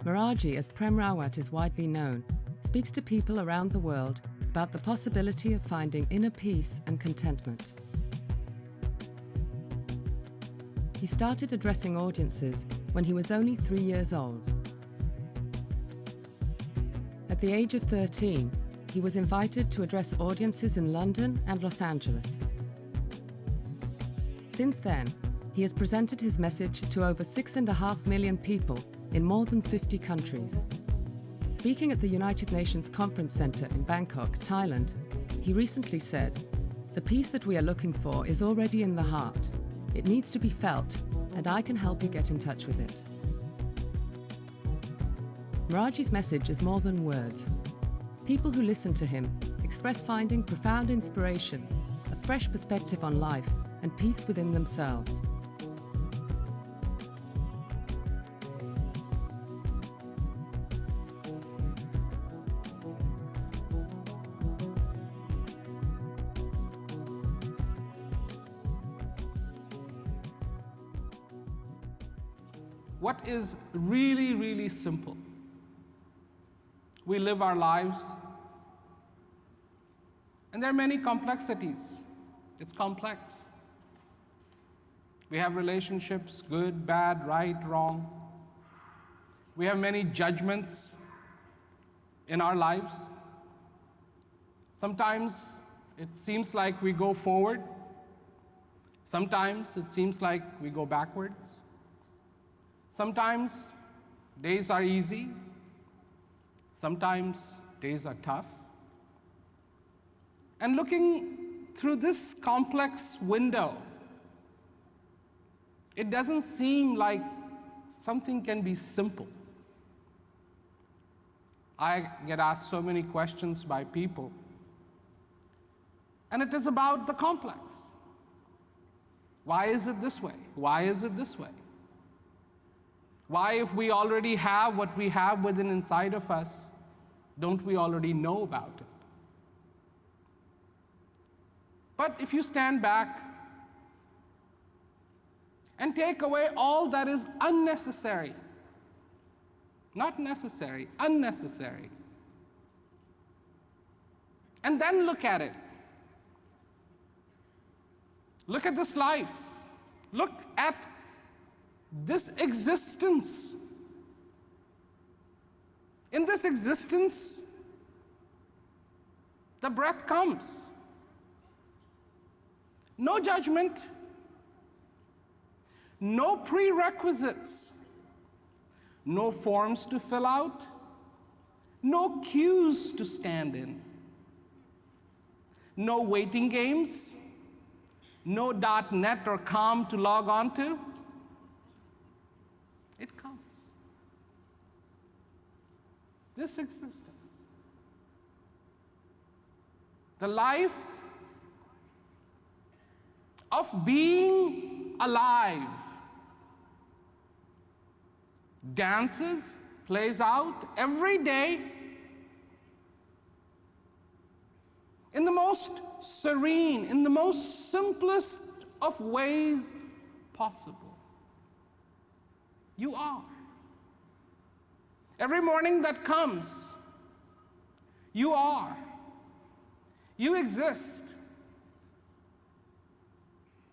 Meraji, as Prem Rawat is widely known, speaks to people around the world about the possibility of finding inner peace and contentment. He started addressing audiences when he was only 3 years old. At the age of 13, he was invited to address audiences in London and Los Angeles. Since then, he has presented his message to over 6.5 million people in more than 50 countries. Speaking at the United Nations Conference Center in Bangkok, Thailand, he recently said, "The peace that we are looking for is already in the heart. It needs to be felt, and I can help you get in touch with it." Meraji's message is more than words. People who listen to him express finding profound inspiration, a fresh perspective on life, and peace within themselves. What is really, really simple? We live our lives, and there are many complexities. It's complex. We have relationships, good, bad, right, wrong. We have many judgments in our lives. Sometimes it seems like we go forward. Sometimes it seems like we go backwards. Sometimes days are easy. Sometimes days are tough. And looking through this complex window, it doesn't seem like something can be simple. I get asked so many questions by people, and it is about the complex. Why is it this way? Why is it this way? Why, if we already have what we have within inside of us, don't we already know about it? But if you stand back and take away all that is unnecessary, not necessary, unnecessary, and then look at it. Look at this life. Look at this existence. In this existence, the breath comes. No judgment, no prerequisites, no forms to fill out, no queues to stand in, no waiting games, no .net or com to log on to. It comes. This existence. The life of being alive dances, plays out every day in the most serene, in the most simplest of ways possible. You are. Every morning that comes, you are. You exist.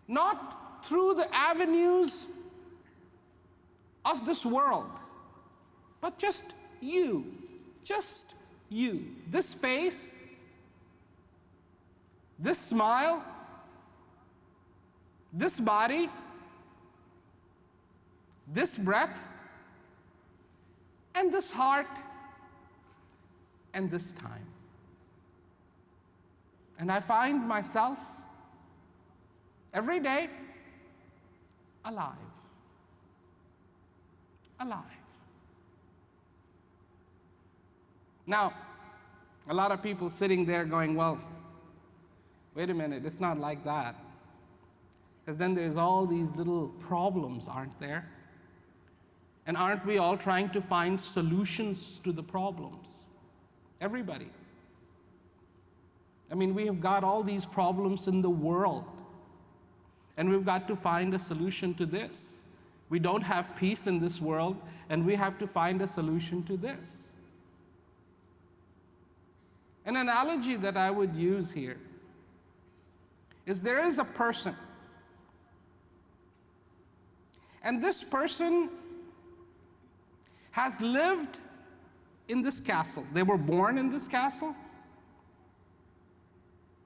Not through the avenues of this world, but just you. Just you. This face, this smile, this body, this breath, and this heart, and this time. And I find myself every day alive. Alive. Now, a lot of people sitting there going, well, wait a minute, it's not like that. Because then there's all these little problems, aren't there? And aren't we all trying to find solutions to the problems? Everybody. I mean, we have got all these problems in the world, and we've got to find a solution to this. We don't have peace in this world, and we have to find a solution to this. An analogy that I would use here is there is a person, and this person has lived in this castle. They were born in this castle.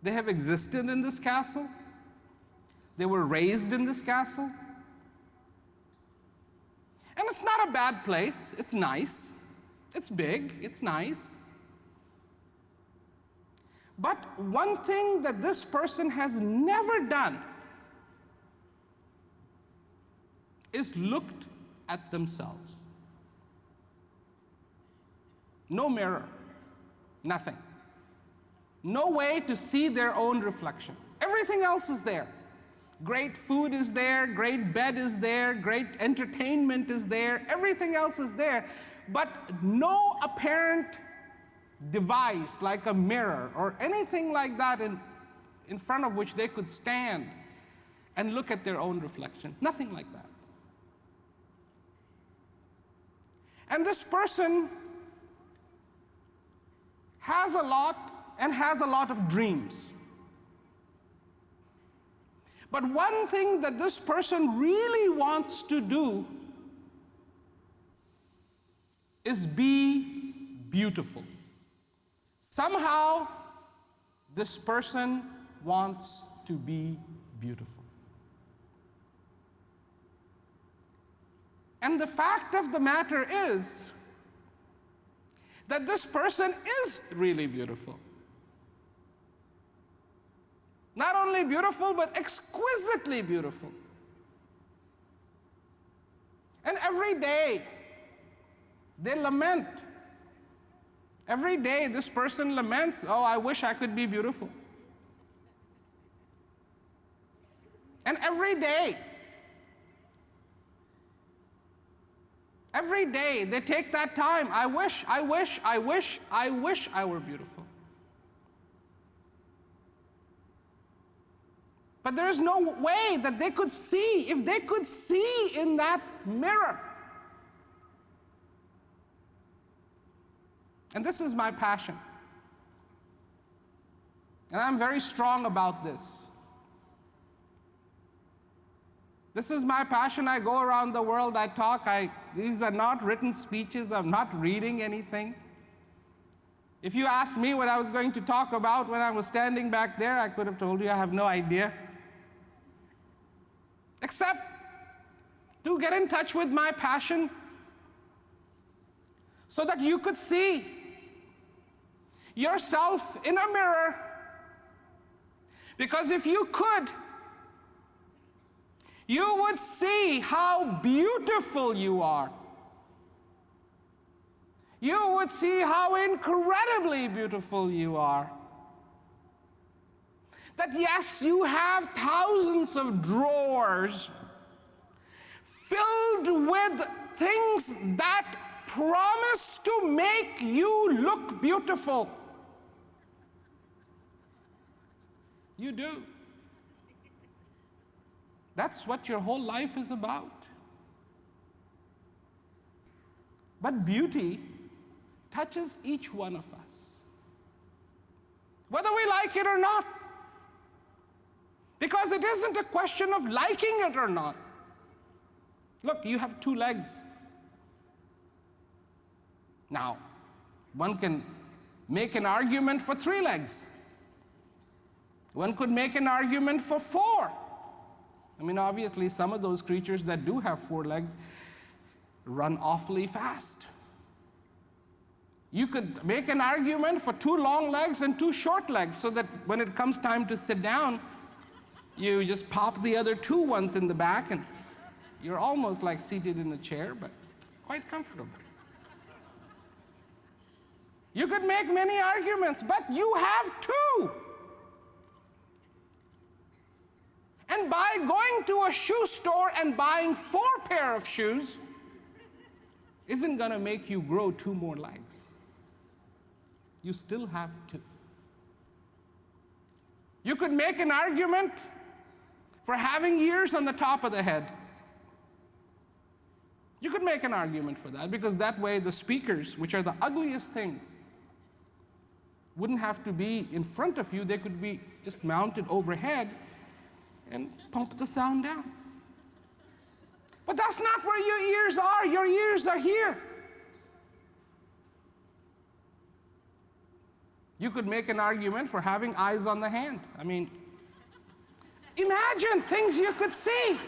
They have existed in this castle. They were raised in this castle. And it's not a bad place. It's nice. It's big. It's nice. But one thing that this person has never done is looked at themselves. No mirror, nothing. No way to see their own reflection. Everything else is there. Great food is there, great bed is there, great entertainment is there, everything else is there, but no apparent device like a mirror or anything like that in front of which they could stand and look at their own reflection. Nothing like that. And this person has a lot and has a lot of dreams. But one thing that this person really wants to do is be beautiful. Somehow, this person wants to be beautiful. And the fact of the matter is that this person is really beautiful. Not only beautiful, but exquisitely beautiful. And every day, they lament. Every day, this person laments, oh, I wish I could be beautiful. And every day, they take that time, I wish I were beautiful. But there is no way that they could see, if they could see in that mirror. And this is my passion. And I'm very strong about this. This is my passion. I go around the world, I talk. These are not written speeches. I'm not reading anything. If you asked me what I was going to talk about when I was standing back there, I could have told you I have no idea. Except to get in touch with my passion so that you could see yourself in a mirror. Because if you could, you would see how beautiful you are. You would see how incredibly beautiful you are. That yes, you have thousands of drawers filled with things that promise to make you look beautiful. You do. That's what your whole life is about. But beauty touches each one of us, whether we like it or not. Because it isn't a question of liking it or not. Look, you have 2 legs. Now, one can make an argument for 3 legs. One could make an argument for 4. I mean, obviously, some of those creatures that do have 4 legs run awfully fast. You could make an argument for 2 long legs and 2 short legs so that when it comes time to sit down, you just pop the other 2 ones in the back and you're almost like seated in a chair, but it's quite comfortable. You could make many arguments, but you have 2. And by going to a shoe store and buying 4 pair of shoes isn't going to make you grow 2 more legs. You still have 2. You could make an argument for having ears on the top of the head. You could make an argument for that, because that way the speakers, which are the ugliest things, wouldn't have to be in front of you. They could be just mounted overhead and pump the sound down. But that's not where your ears are. Your ears are here. You could make an argument for having eyes on the hand. I mean, imagine things you could see.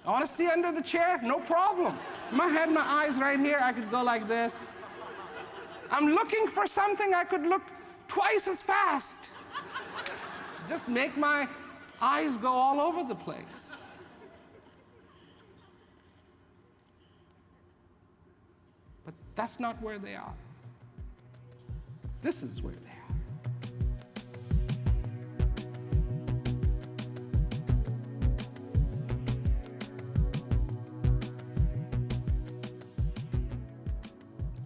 I want to see under the chair? No problem. If I had my eyes right here, I could go like this. I'm looking for something, I could look twice as fast. Just make my eyes go all over the place. But that's not where they are. This is where they are.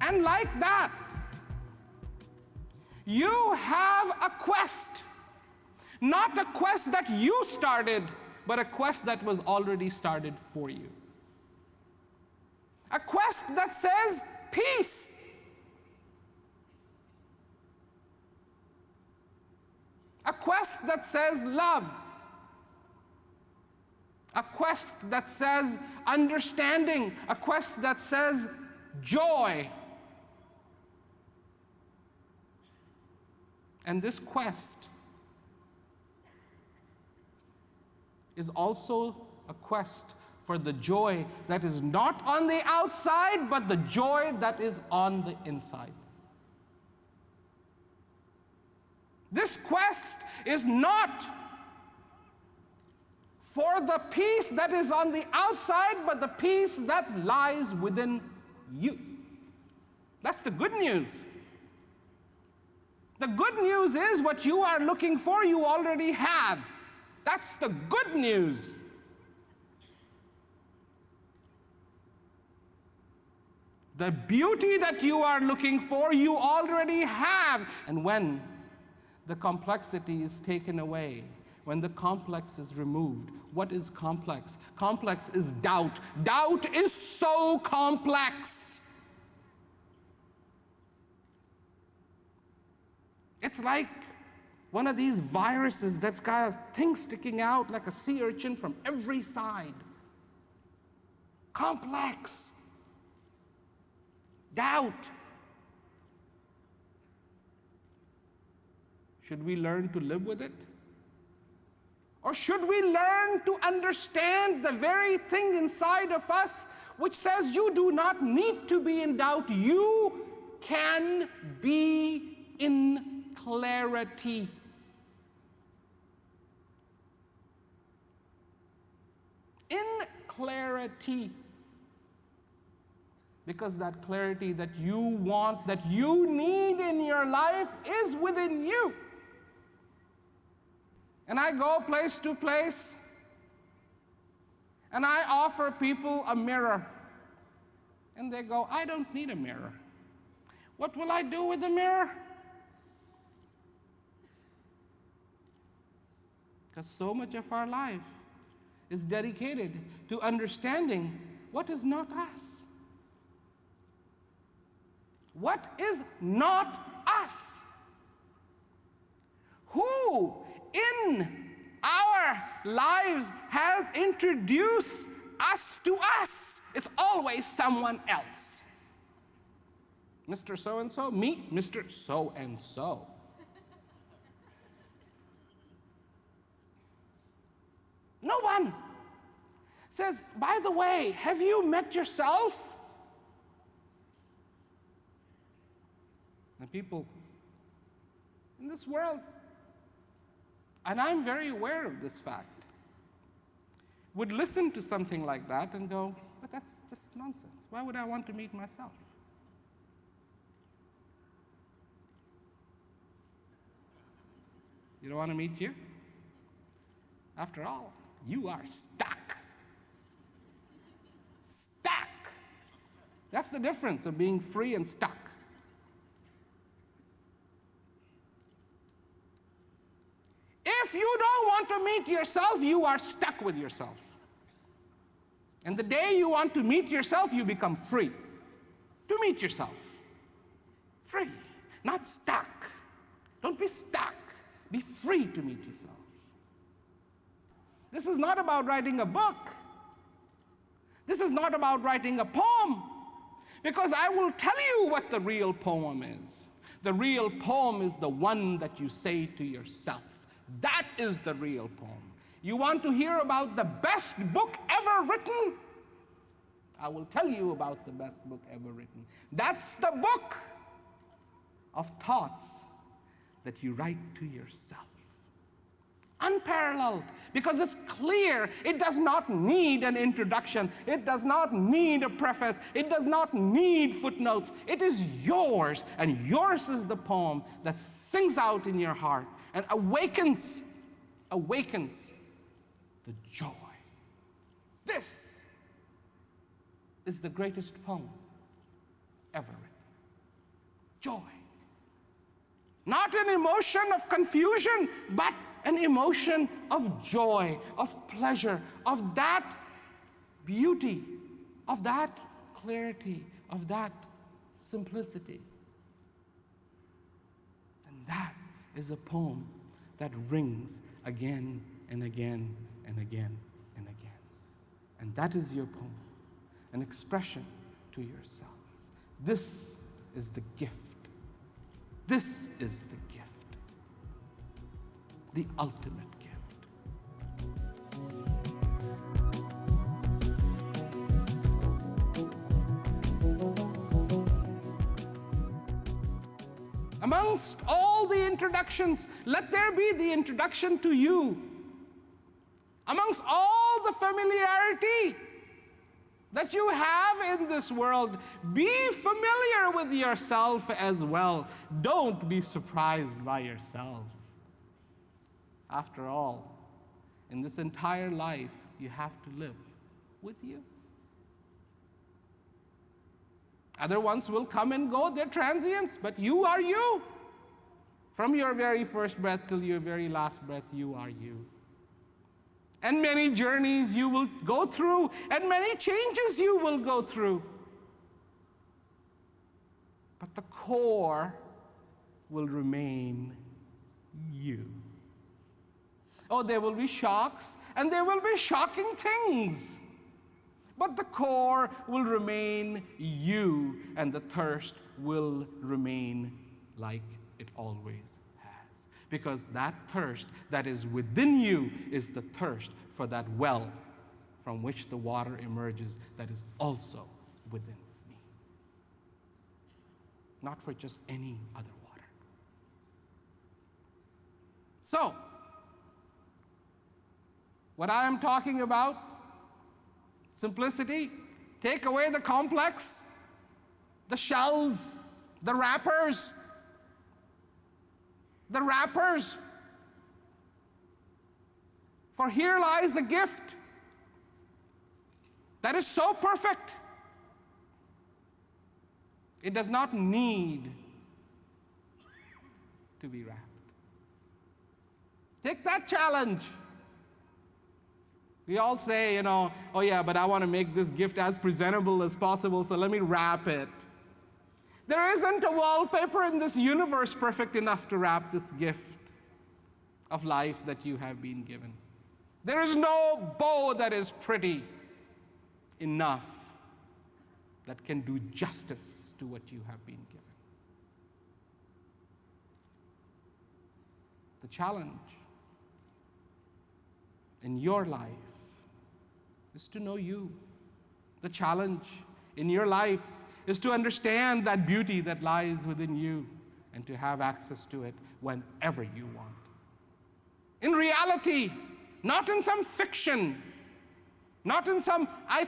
And like that, you have a quest. Not a quest that you started, but a quest that was already started for you. A quest that says peace. A quest that says love. A quest that says understanding. A quest that says joy. And this quest is also a quest for the joy that is not on the outside, but the joy that is on the inside. This quest is not for the peace that is on the outside, but the peace that lies within you. That's the good news. The good news is what you are looking for, you already have. That's the good news. The beauty that you are looking for, you already have. And when the complexity is taken away, when the complex is removed, what is complex? Complex is doubt. Doubt is so complex. It's like one of these viruses that's got a thing sticking out like a sea urchin from every side. Complex. Doubt. Should we learn to live with it? Or should we learn to understand the very thing inside of us which says you do not need to be in doubt, you can be in clarity. In clarity. Because that clarity that you want, that you need in your life is within you. And I go place to place, and I offer people a mirror. And they go, I don't need a mirror. What will I do with the mirror? Because so much of our life is dedicated to understanding what is not us. What is not us? Who in our lives has introduced us to us? It's always someone else. Mr. So-and-so, meet Mr. So-and-so. No one says, by the way, have you met yourself? The people in this world, and I'm very aware of this fact, would listen to something like that and go, but that's just nonsense. Why would I want to meet myself? You don't want to meet you? After all, you are stuck. Stuck. That's the difference of being free and stuck. If you don't want to meet yourself, you are stuck with yourself. And the day you want to meet yourself, you become free to meet yourself. Free, not stuck. Don't be stuck. Be free to meet yourself. This is not about writing a book. This is not about writing a poem, because I will tell you what the real poem is. The real poem is the one that you say to yourself. That is the real poem. You want to hear about the best book ever written? I will tell you about the best book ever written. That's the book of thoughts that you write to yourself. Unparalleled, because it's clear. It does not need an introduction. It does not need a preface. It does not need footnotes. It is yours, and yours is the poem that sings out in your heart and awakens the joy. This is the greatest poem ever written. Joy. Not an emotion of confusion, but an emotion of joy, of pleasure, of that beauty, of that clarity, of that simplicity. And that is a poem that rings again and again and again and again. And that is your poem, an expression to yourself. This is the gift. This is the gift. The ultimate gift. Amongst all the introductions, let there be the introduction to you. Amongst all the familiarity that you have in this world, be familiar with yourself as well. Don't be surprised by yourself. After all, in this entire life, you have to live with you. Other ones will come and go, they're transients, but you are you. From your very first breath till your very last breath, you are you. And many journeys you will go through, and many changes you will go through. But the core will remain you. Oh, there will be shocks, and there will be shocking things. But the core will remain you, and the thirst will remain like it always has. Because that thirst that is within you is the thirst for that well from which the water emerges that is also within me. Not for just any other water. So, what I am talking about, simplicity, take away the complex, the shells, the wrappers. For here lies a gift that is so perfect. It does not need to be wrapped. Take that challenge. We all say, oh yeah, but I want to make this gift as presentable as possible, so let me wrap it. There isn't a wallpaper in this universe perfect enough to wrap this gift of life that you have been given. There is no bow that is pretty enough that can do justice to what you have been given. The challenge in your life is to know you. The challenge in your life is to understand that beauty that lies within you and to have access to it whenever you want. In reality, not in some fiction, not in some, I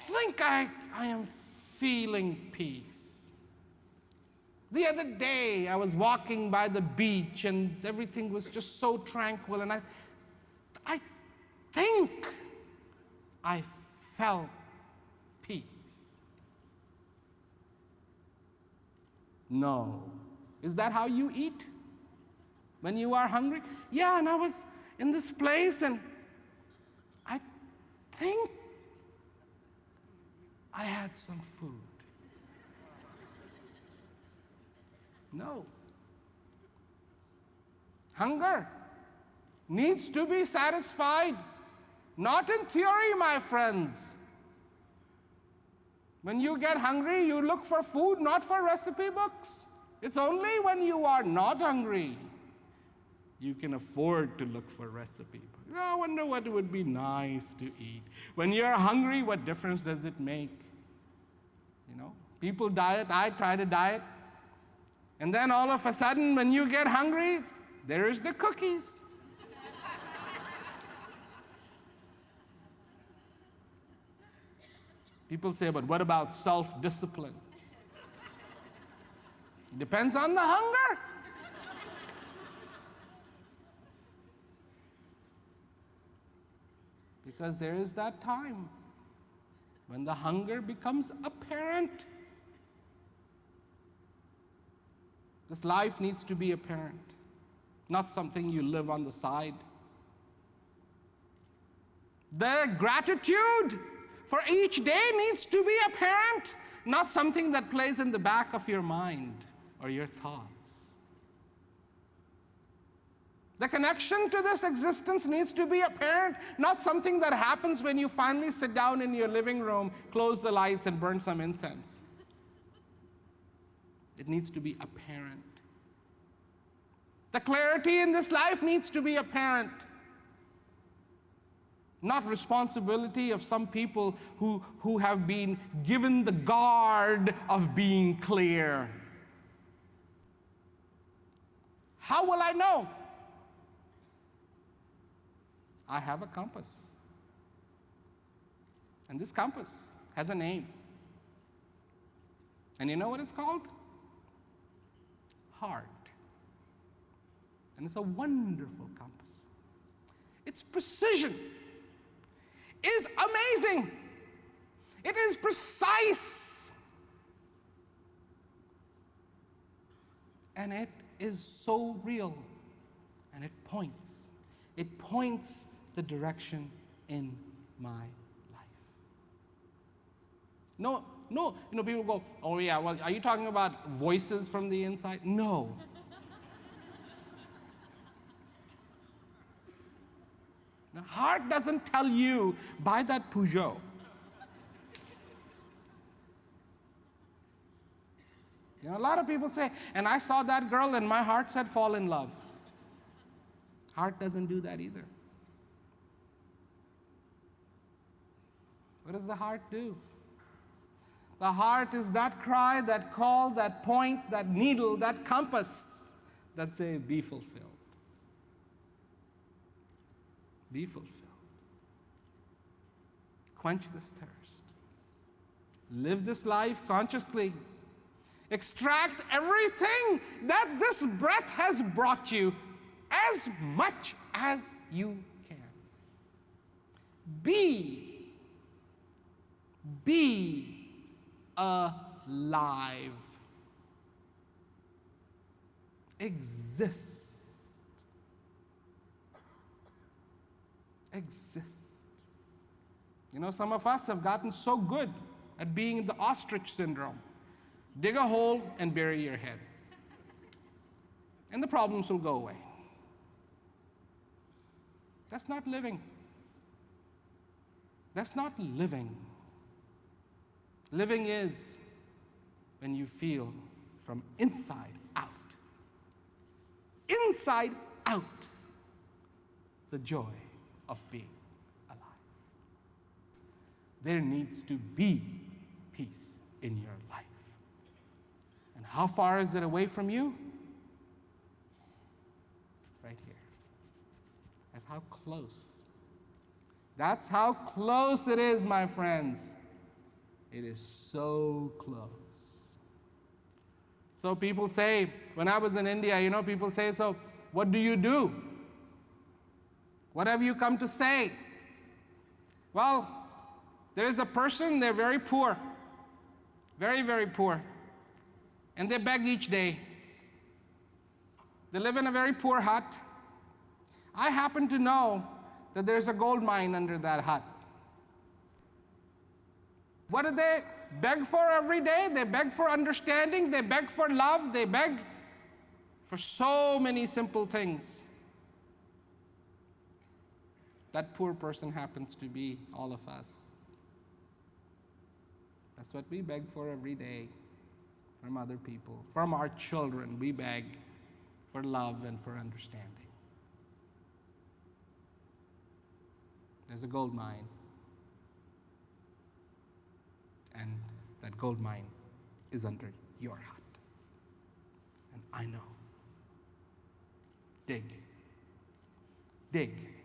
think I am feeling peace. The other day, I was walking by the beach and everything was just so tranquil, and I think I felt peace. No. Is that how you eat when you are hungry? Yeah, and I was in this place and I think I had some food. No. Hunger needs to be satisfied, not in theory, my friends. When you get hungry, you look for food, not for recipe books. It's only when you are not hungry you can afford to look for recipe books. Oh, I wonder what would be nice to eat. When you're hungry, what difference does it make? You know, people diet, I try to diet, and then all of a sudden, when you get hungry, there's the cookies. People say, but what about self-discipline? It depends on the hunger. Because there is that time when the hunger becomes apparent. This life needs to be apparent, not something you live on the side. The gratitude for each day needs to be apparent, not something that plays in the back of your mind or your thoughts. The connection to this existence needs to be apparent, not something that happens when you finally sit down in your living room, close the lights, and burn some incense. It needs to be apparent. The clarity in this life needs to be apparent. Not responsibility of some people who have been given the guard of being clear. How will I know? I have a compass. And this compass has a name. And you know what it's called? Heart. And it's a wonderful compass. Its precision is amazing. It is precise. And it is so real. And it points. It points the direction in my life. No, people go, oh yeah, well, are you talking about voices from the inside? No. The heart doesn't tell you, buy that Peugeot. You know, a lot of people say, and I saw that girl and my heart said fall in love. Heart doesn't do that either. What does the heart do? The heart is that cry, that call, that point, that needle, that compass that say, be fulfilled. Be fulfilled. Quench this thirst. Live this life consciously. Extract everything that this breath has brought you as much as you can. Be alive. Exist. You know, some of us have gotten so good at being the ostrich syndrome. Dig a hole and bury your head. And the problems will go away. That's not living. That's not living. Living is when you feel from inside out, the joy of being alive. There needs to be peace in your life. And how far is it away from you? Right here. That's how close. That's how close it is, my friends. It is so close. So people say, when I was in India, you know, people say, so what do you do? What have you come to say? Well, there is a person, they're very poor. Very, very poor. And they beg each day. They live in a very poor hut. I happen to know that there's a gold mine under that hut. What do they beg for every day? They beg for understanding, they beg for love, they beg for so many simple things. That poor person happens to be all of us. That's what we beg for every day from other people. From our children, we beg for love and for understanding. There's a gold mine. And that gold mine is under your heart. And I know. Dig. Dig.